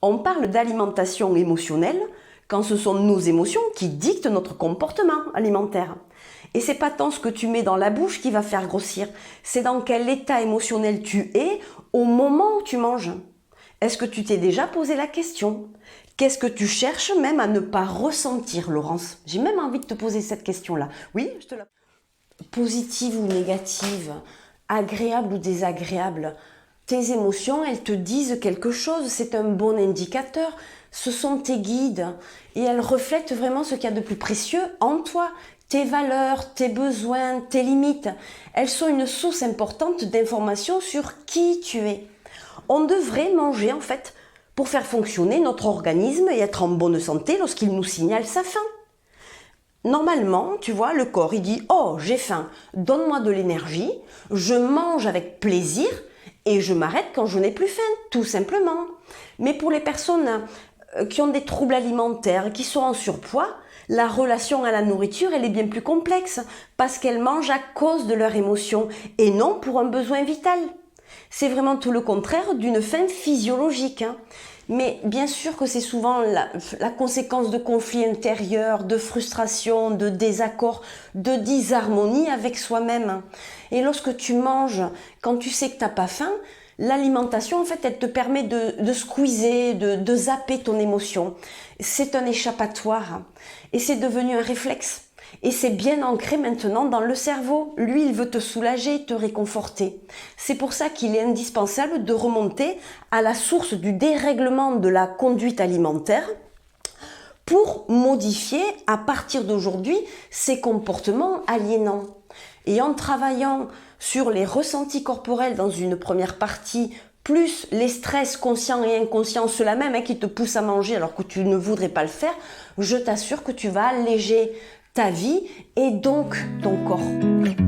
On parle d'alimentation émotionnelle quand ce sont nos émotions qui dictent notre comportement alimentaire. Et c'est pas tant ce que tu mets dans la bouche qui va faire grossir, c'est dans quel état émotionnel tu es au moment où tu manges. Est-ce que tu t'es déjà posé la question? Qu'est-ce que tu cherches même à ne pas ressentir, Laurence? J'ai même envie de te poser cette question-là. Oui, je te la... Positive ou négative, agréable ou désagréable, tes émotions, elles te disent quelque chose, c'est un bon indicateur, ce sont tes guides et elles reflètent vraiment ce qu'il y a de plus précieux en toi, tes valeurs, tes besoins, tes limites. Elles sont une source importante d'informations sur qui tu es. On devrait manger en fait pour faire fonctionner notre organisme et être en bonne santé lorsqu'il nous signale sa faim. Normalement, tu vois, le corps, il dit « Oh, j'ai faim, donne-moi de l'énergie, je mange avec plaisir et je m'arrête quand je n'ai plus faim, tout simplement. » Mais pour les personnes qui ont des troubles alimentaires, qui sont en surpoids, la relation à la nourriture, elle est bien plus complexe parce qu'elles mangent à cause de leur émotion et non pour un besoin vital. C'est vraiment tout le contraire d'une faim physiologique. Mais bien sûr que c'est souvent la conséquence de conflits intérieurs, de frustration, de désaccords, de disharmonie avec soi-même. Et lorsque tu manges, quand tu sais que tu n'as pas faim, l'alimentation, en fait, elle te permet de squeezer, de zapper ton émotion. C'est un échappatoire et c'est devenu un réflexe. Et c'est bien ancré maintenant dans le cerveau. Lui, il veut te soulager, te réconforter. C'est pour ça qu'il est indispensable de remonter à la source du dérèglement de la conduite alimentaire pour modifier à partir d'aujourd'hui ces comportements aliénants. Et en travaillant sur les ressentis corporels dans une première partie, plus les stress conscients et inconscients, ceux-là même qui te poussent à manger alors que tu ne voudrais pas le faire, je t'assure que tu vas alléger ta vie et donc ton corps.